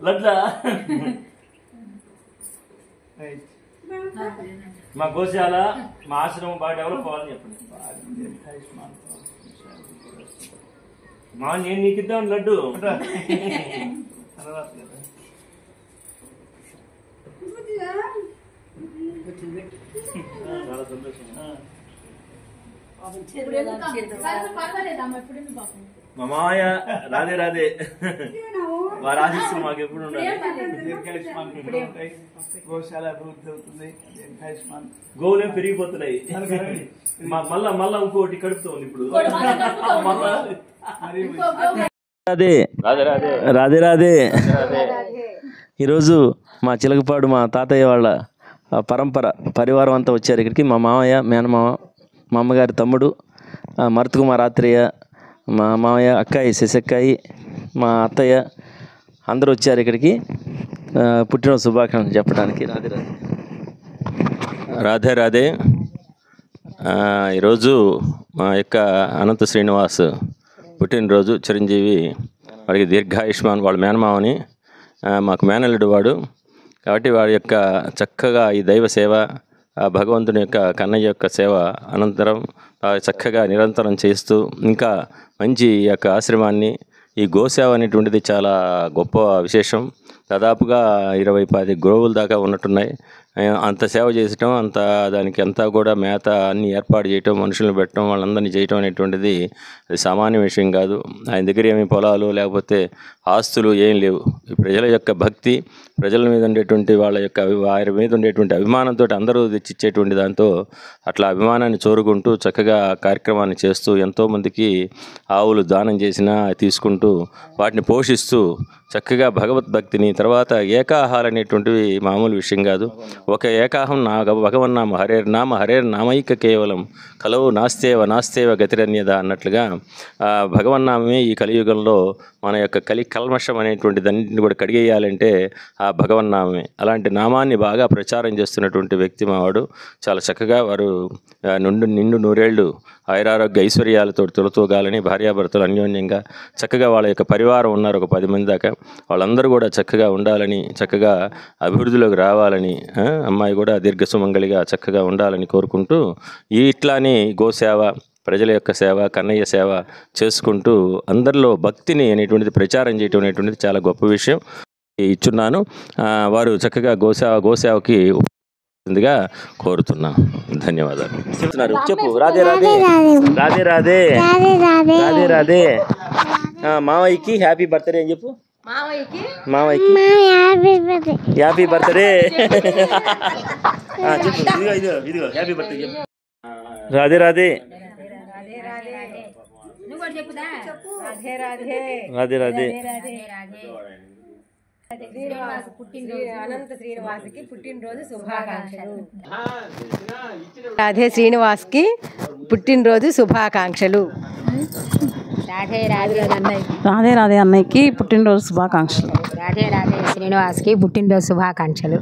లడ్లా మా గోశాల మా ఆశ్రమం బాగా డెవలప్ అవ్వాలని చెప్పండి. మా నేను నీకు ఇద్దాం లడ్డు. చాలా సంతోషం. మా మామయ్య రాధే రాధే వారి ఆశీస్సులు మాకు ఎప్పుడు ఉండాలి. గోశాల అభివృద్ధి అవుతుంది. గోవులే పెరిగిపోతున్నాయి. మళ్ళా ఇంకోటి కడుపుతోంది ఇప్పుడు. రాధే రాధే రాధే. ఈరోజు మా చిలకపాడు మా తాతయ్య వాళ్ళ పరంపర పరివారం అంతా వచ్చారు ఇక్కడికి. మా మామయ్య, మేనమామ, మా అమ్మగారి తమ్ముడు మరుతుకు మా రాత్రయ్య, మా మామయ్య అక్కాయి శశక్కాయి, మా అత్తయ్య అందరూ వచ్చారు ఇక్కడికి పుట్టినరోజు శుభాకాంక్షలు చెప్పడానికి. రాధే రాధే రాధే. ఈరోజు మా యొక్క అనంత శ్రీనివాస్ పుట్టినరోజు. చిరంజీవి వాడికి దీర్ఘాయుష్మాన్. వాళ్ళ మేనమావని మాకు మేనల్లుడు వాడు కాబట్టి వాడి యొక్క చక్కగా ఈ దైవ సేవ, భగవంతుని యొక్క కన్నయ్య యొక్క సేవ అనంతరం చక్కగా నిరంతరం చేస్తూ ఇంకా మంచి ఈ యొక్క ఆశ్రమాన్ని, ఈ గోసేవ అనేటువంటిది చాలా గొప్ప విశేషం. దాదాపుగా 20-10 గోవుల దాకా ఉన్నట్టున్నాయి. అంత సేవ చేసటం, దానికి అంతా కూడా మేత అన్ని ఏర్పాటు చేయటం, మనుషులను పెట్టడం, వాళ్ళందరినీ చేయటం అనేటువంటిది అది సామాన్య విషయం కాదు. ఆయన దగ్గర ఏమి పొలాలు లేకపోతే ఆస్తులు ఏం లేవు. ఈ ప్రజల యొక్క భక్తి, ప్రజల మీద ఉండేటువంటి వాళ్ళ యొక్క వారి మీద ఉండేటువంటి అభిమానంతో అందరూ తెచ్చిచ్చేటువంటి దాంతో అట్లా అభిమానాన్ని చోరుకుంటూ చక్కగా కార్యక్రమాన్ని చేస్తూ ఎంతోమందికి ఆవులు దానం చేసినా తీసుకుంటూ వాటిని పోషిస్తూ చక్కగా భగవద్భక్తిని, తర్వాత ఏకాహాలు అనేటువంటివి మామూలు విషయం కాదు. ఒక ఏకాహం నా భగవన్నామ హరేర్నామైక కేవలం కలవు నాస్తేవ గతిరన్యద అన్నట్లుగా భగవన్నామే ఈ కలియుగంలో మన యొక్క కల్మషం అనేటువంటి దాన్ని కూడా కడిగేయాలంటే ఆ భగవన్నామే. అలాంటి నామాన్ని బాగా ప్రచారం చేస్తున్నటువంటి వ్యక్తి మావాడు. చాలా చక్కగా వారు నిండు నూరేళ్లు ఆయురారోగ్య ఐశ్వర్యాలతో తొలతూగాలని భార్యాభర్తలు అన్యోన్యంగా చక్కగా వాళ్ళ యొక్క పరివారం ఉన్నారు, ఒక 10 మంది దాకా. వాళ్ళందరూ కూడా చక్కగా ఉండాలని, చక్కగా అభివృద్ధిలోకి రావాలని, అమ్మాయి కూడా దీర్ఘసుమంగళిగా చక్కగా ఉండాలని కోరుకుంటూ ఇట్లానే గోసేవ, ప్రజల యొక్క సేవ, కన్నయ్య సేవ చేసుకుంటూ అందరిలో భక్తిని అనేటువంటిది ప్రచారం చేయటం అనేటువంటిది చాలా గొప్ప విషయం ఇచ్చున్నాను. వారు చక్కగా గోసేవకి గా కోరుతున్నాం. ధన్యవాదాలు చెప్తున్నారు. చెప్పు. రాధే రాధే రాధే రాధే రాధే రాధే. మావయ్యకి హ్యాపీ బర్త్డే అని చెప్పు. మావయ్యకి హ్యాపీ బర్త్డే చెప్పు. ఇదిగో హ్యాపీ బర్త్డే చెప్పు. రాధే రాధే రాధే రాధే. అనంత శ్రీనివాస్కి పుట్టినరోజు శుభాకాంక్షలు. రాధే శ్రీనివాస్కి పుట్టినరోజు శుభాకాంక్షలు. రాధే రాధే రాధే రాధే అన్నయ్యకి పుట్టినరోజు శుభాకాంక్షలు. రాధే రాధే శ్రీనివాస్కి పుట్టినరోజు శుభాకాంక్షలు.